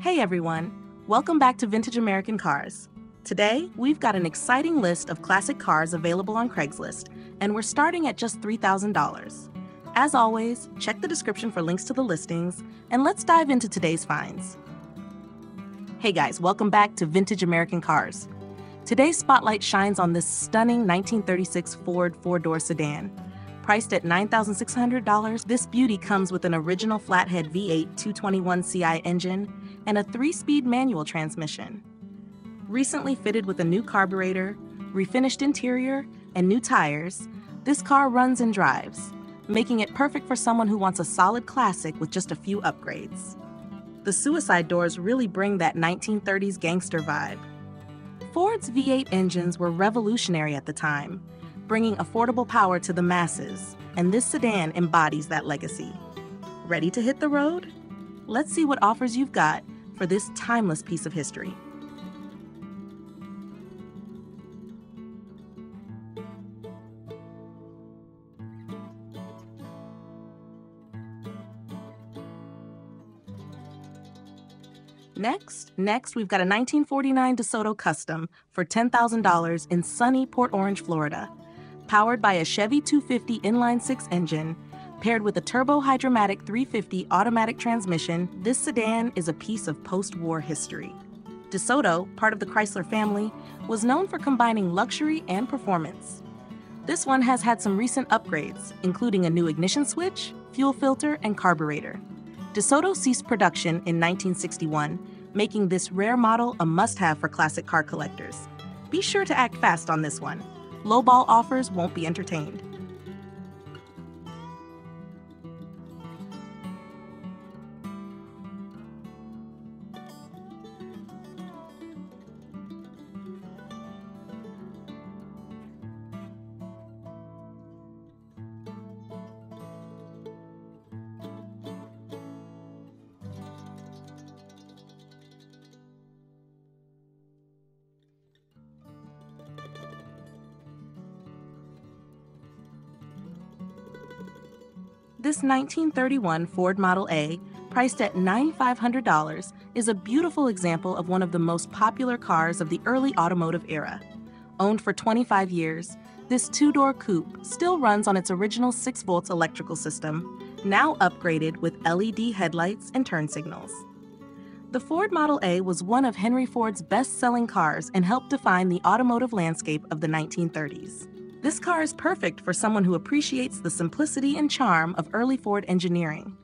Hey everyone, welcome back to Vintage American Cars. Today, we've got an exciting list of classic cars available on Craigslist, and we're starting at just $3,000. As always, check the description for links to the listings, and let's dive into today's finds. Hey guys, welcome back to Vintage American Cars. Today's spotlight shines on this stunning 1936 Ford four-door sedan. Priced at $9,600, this beauty comes with an original flathead V8 221 CI engine and a 3-speed manual transmission. Recently fitted with a new carburetor, refinished interior, and new tires, this car runs and drives, making it perfect for someone who wants a solid classic with just a few upgrades. The suicide doors really bring that 1930s gangster vibe. Ford's V8 engines were revolutionary at the time, bringing affordable power to the masses, and this sedan embodies that legacy. Ready to hit the road? Let's see what offers you've got for this timeless piece of history. Next, we've got a 1949 DeSoto Custom for $10,000 in sunny Port Orange, Florida. Powered by a Chevy 250 inline-six engine, paired with a turbo-hydromatic 350 automatic transmission, this sedan is a piece of post-war history. DeSoto, part of the Chrysler family, was known for combining luxury and performance. This one has had some recent upgrades, including a new ignition switch, fuel filter, and carburetor. DeSoto ceased production in 1961, making this rare model a must-have for classic car collectors. Be sure to act fast on this one. Lowball offers won't be entertained. This 1931 Ford Model A, priced at $9,500, is a beautiful example of one of the most popular cars of the early automotive era. Owned for 25 years, this two-door coupe still runs on its original 6-volt electrical system, now upgraded with LED headlights and turn signals. The Ford Model A was one of Henry Ford's best-selling cars and helped define the automotive landscape of the 1930s. This car is perfect for someone who appreciates the simplicity and charm of early Ford engineering.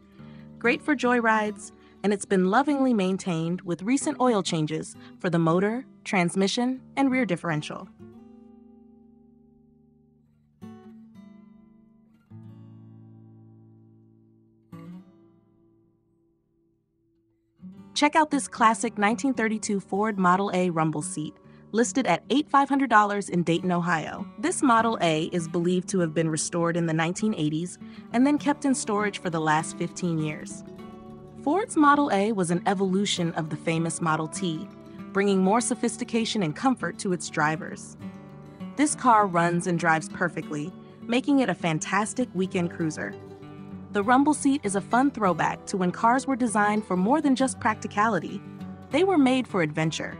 Great for joyrides, and it's been lovingly maintained with recent oil changes for the motor, transmission, and rear differential. Check out this classic 1932 Ford Model A rumble seat, listed at $8,500 in Dayton, Ohio. This Model A is believed to have been restored in the 1980s and then kept in storage for the last 15 years. Ford's Model A was an evolution of the famous Model T, bringing more sophistication and comfort to its drivers. This car runs and drives perfectly, making it a fantastic weekend cruiser. The rumble seat is a fun throwback to when cars were designed for more than just practicality. They were made for adventure.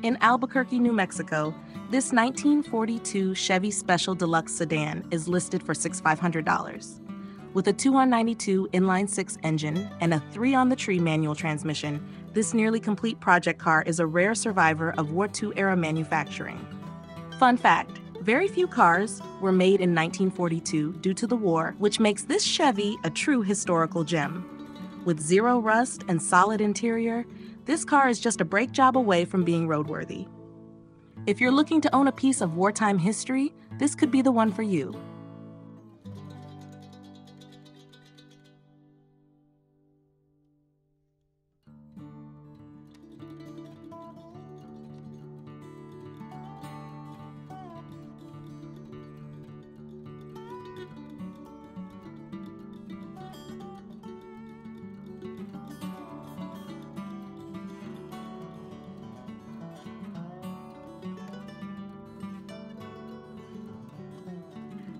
In Albuquerque, New Mexico, this 1942 Chevy Special Deluxe sedan is listed for $6,500. With a 292 inline-six engine and a 3-on-the-tree manual transmission, this nearly complete project car is a rare survivor of War II-era manufacturing. Fun fact, very few cars were made in 1942 due to the war, which makes this Chevy a true historical gem. With zero rust and solid interior, this car is just a brake job away from being roadworthy. If you're looking to own a piece of wartime history, this could be the one for you.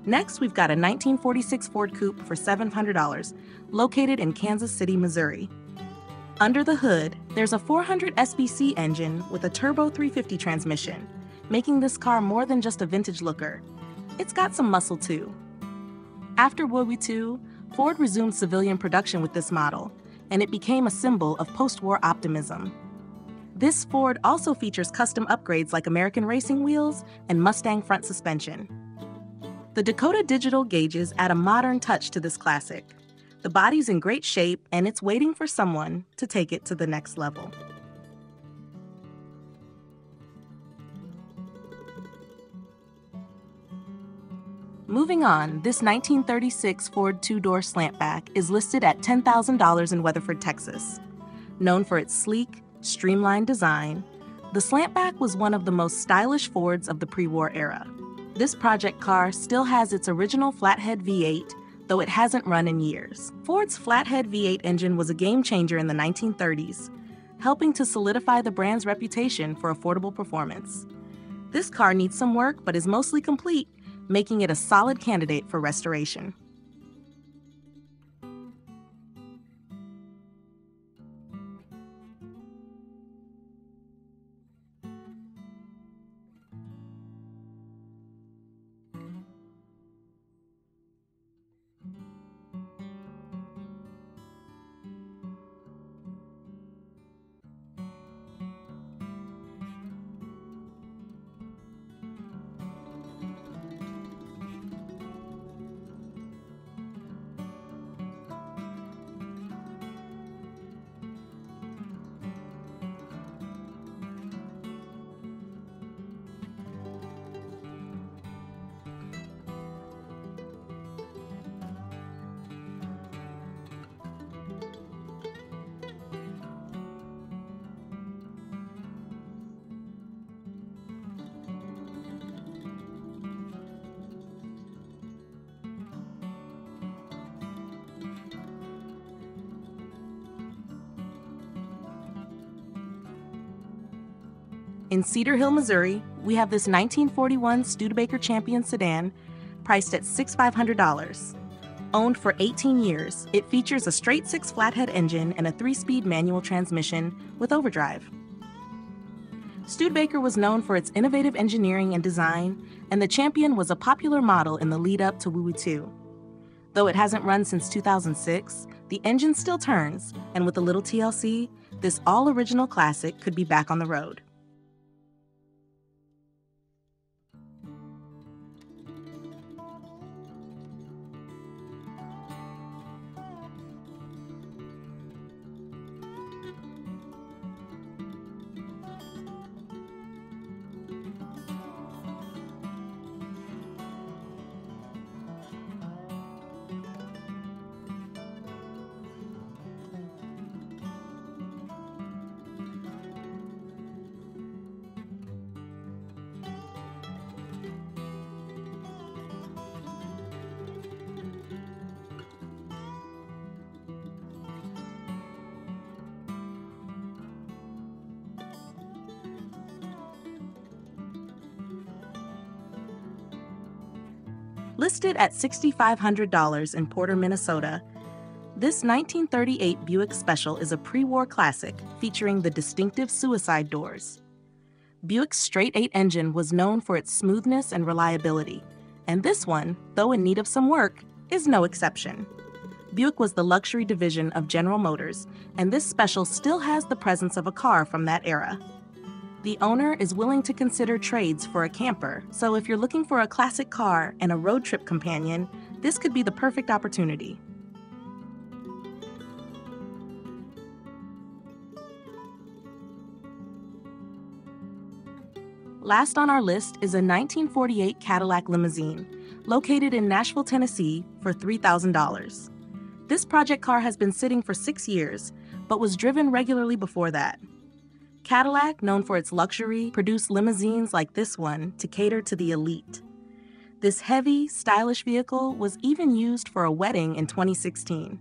Next, we've got a 1946 Ford Coupe for $700, located in Kansas City, Missouri. Under the hood, there's a 400 SBC engine with a turbo 350 transmission, making this car more than just a vintage looker. It's got some muscle too. After World War II, Ford resumed civilian production with this model, and it became a symbol of post-war optimism. This Ford also features custom upgrades like American racing wheels and Mustang front suspension. The Dakota digital gauges add a modern touch to this classic. The body's in great shape, and it's waiting for someone to take it to the next level. Moving on, this 1936 Ford two-door Slantback is listed at $10,000 in Weatherford, Texas. Known for its sleek, streamlined design, the Slantback was one of the most stylish Fords of the pre-war era. This project car still has its original flathead V8, though it hasn't run in years. Ford's flathead V8 engine was a game-changer in the 1930s, helping to solidify the brand's reputation for affordable performance. This car needs some work but is mostly complete, making it a solid candidate for restoration. In Cedar Hill, Missouri, we have this 1941 Studebaker Champion sedan priced at $6,500. Owned for 18 years, it features a straight-six flathead engine and a 3-speed manual transmission with overdrive. Studebaker was known for its innovative engineering and design, and the Champion was a popular model in the lead-up to World War II. Though it hasn't run since 2006, the engine still turns, and with a little TLC, this all-original classic could be back on the road. Listed at $6,500 in Porter, Minnesota, this 1938 Buick Special is a pre-war classic featuring the distinctive suicide doors. Buick's straight-eight engine was known for its smoothness and reliability, and this one, though in need of some work, is no exception. Buick was the luxury division of General Motors, and this Special still has the presence of a car from that era. The owner is willing to consider trades for a camper, so if you're looking for a classic car and a road trip companion, this could be the perfect opportunity. Last on our list is a 1948 Cadillac limousine, located in Nashville, Tennessee, for $3,000. This project car has been sitting for 6 years, but was driven regularly before that. Cadillac, known for its luxury, produced limousines like this one to cater to the elite. This heavy, stylish vehicle was even used for a wedding in 2016.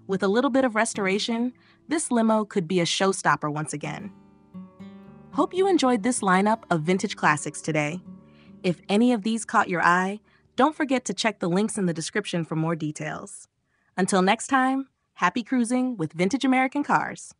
With a little bit of restoration, this limo could be a showstopper once again. Hope you enjoyed this lineup of vintage classics today. If any of these caught your eye, Don't forget to check the links in the description for more details. Until next time, happy cruising with Vintage American Cars.